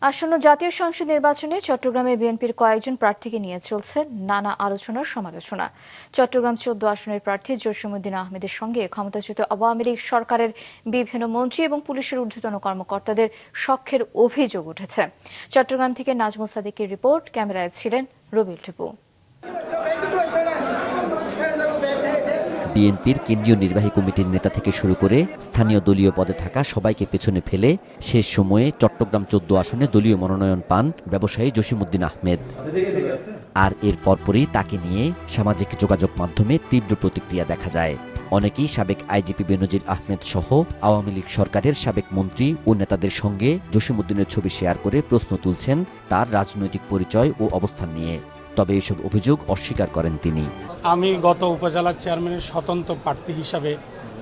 আসন্ন জাতীয় সংসদ নির্বাচনে চট্টগ্রামে বিএনপির কয়েকজন প্রার্থীকে নিয়ে চলছে নানা আলোচনার সমালোচনা। চট্টগ্রাম ১৪ আসনের প্রার্থী জসিমউদ্দিন আহমেদের সঙ্গে ক্ষমতাচ্যুত আওয়ামী লীগ সরকারের বিভিন্ন মন্ত্রী এবং পুলিশের ঊর্ধ্বতন কর্মকর্তাদের সখ্যের অভিযোগ উঠেছে। চট্টগ্রাম থেকে নাজমুল সাদিকের রিপোর্ট, ক্যামেরায় ছিলেন রবিউল টিপু। বিএনপির কেন্দ্রীয় নির্বাহী কমিটির নেতা থেকে শুরু করে স্থানীয় দলীয় পদে থাকা সবাইকে পেছনে ফেলে শেষ সময়ে চট্টগ্রাম ১৪ আসনে দলীয় মনোনয়ন পান ব্যবসায়ী জসিমউদ্দিন আহমেদ। আর এর পরপরই তাকে নিয়ে সামাজিক যোগাযোগ মাধ্যমে তীব্র প্রতিক্রিয়া দেখা যায়। অনেকেই সাবেক আইজিপি বেনজির আহমেদ সহ আওয়ামী লীগ সরকারের সাবেক মন্ত্রী ও নেতাদের সঙ্গে জসিমউদ্দিনের ছবি শেয়ার করে প্রশ্ন তুলছেন তার রাজনৈতিক পরিচয় ও অবস্থান নিয়ে। তবে এসব অভিযোগ অস্বীকার করেন তিনি। আমি গত উপজেলা চেয়ারম্যানের স্বতন্ত্র প্রার্থী হিসাবে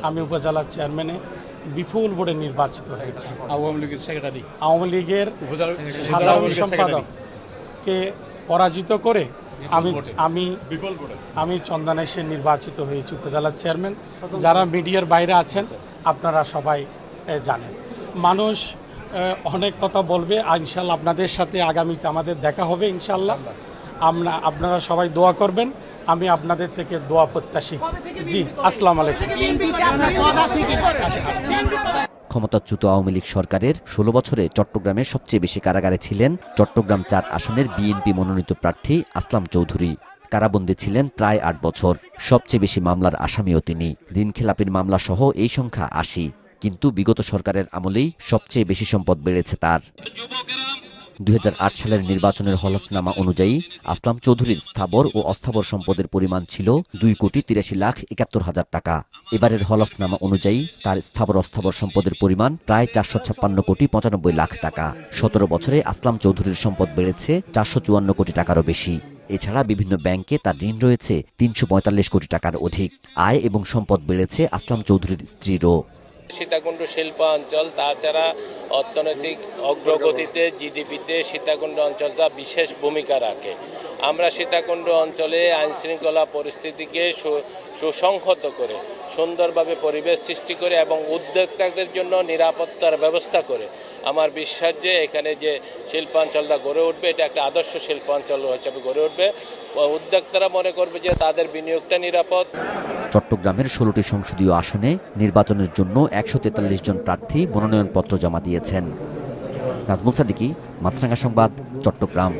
আমি উপজেলা চেয়ারম্যানে বিপুল ভোটে নির্বাচিত হয়েছি। আওয়ামী লীগের সাধারণ সম্পাদককে পরাজিত করে আমি চন্দনা এসে নির্বাচিত হয়েছি উপজেলা চেয়ারম্যান। যারা মিডিয়ার বাইরে আছেন আপনারা সবাই জানেন। মানুষ অনেক কথা বলবে, ইনশাল্লাহ আপনাদের সাথে আগামীতে আমাদের দেখা হবে ইনশাল্লাহ। আপনারা সবাই দোয়া করবেন, আমি আপনাদের থেকে দোয়া প্রত্যাশী। জি, আসসালামু আলাইকুম। ক্ষমতাচ্যুত আওয়ামী লীগ সরকারের ১৬ বছরে চট্টগ্রামের সবচেয়ে বেশি কারাগারে ছিলেন চট্টগ্রাম ৪ আসনের বিএনপি মনোনীত প্রার্থী আসলাম চৌধুরী। কারাবন্দী ছিলেন প্রায় ৮ বছর। সবচেয়ে বেশি মামলার আসামিও তিনি। ঋণখেলাপির মামলা সহ এই সংখ্যা ৮০। কিন্তু বিগত সরকারের আমলেই সবচেয়ে বেশি সম্পদ বেড়েছে তার। ২০০৮ সালের নির্বাচনের হলফনামা অনুযায়ী আসলাম চৌধুরীর স্থাবর ও অস্থাবর সম্পদের পরিমাণ ছিল ২,৮৩,৭১,০০০ টাকা। এবারের হলফনামা অনুযায়ী তার স্থাবর অস্থাবর সম্পদের পরিমাণ প্রায় ৪৫৬,৯৫,০০,০০০ টাকা। ১৭ বছরে আসলাম চৌধুরীর সম্পদ বেড়েছে ৪৫৪ কোটি টাকারও বেশি। এছাড়া বিভিন্ন ব্যাংকে তার ঋণ রয়েছে ৩৪৫ কোটি টাকার অধিক। আয় এবং সম্পদ বেড়েছে আসলাম চৌধুরীর স্ত্রীরও। সীতাকুণ্ড শিল্পাঞ্চল তাছাড়া অর্থনৈতিক অগ্রগতিতে জিডিপিতে সীতাকুণ্ড অঞ্চলটা বিশেষ ভূমিকা রাখে। আমরা সীতাকুণ্ড অঞ্চলে আইনশৃঙ্খলা পরিস্থিতিকে সুসংহত করে সুন্দরভাবে পরিবেশ সৃষ্টি করে এবং উদ্যোক্তাদের জন্য নিরাপত্তার ব্যবস্থা করে আমার বিশ্বাস যে এখানে যে শিল্পাঞ্চলটা গড়ে উঠবে এটা একটা আদর্শ শিল্পাঞ্চল হিসেবে গড়ে উঠবে। উদ্যোক্তারা মনে করবে যে তাদের বিনিয়োগটা নিরাপদ। চট্টগ্রামের ১৬টি সংসদীয় আসনে নির্বাচনের জন্য ১৪৩ জন প্রার্থী মনোনয়নপত্র জমা দিয়েছেন। নাজমুল সাদিকি, মাছরাঙা সংবাদ, চট্টগ্রাম।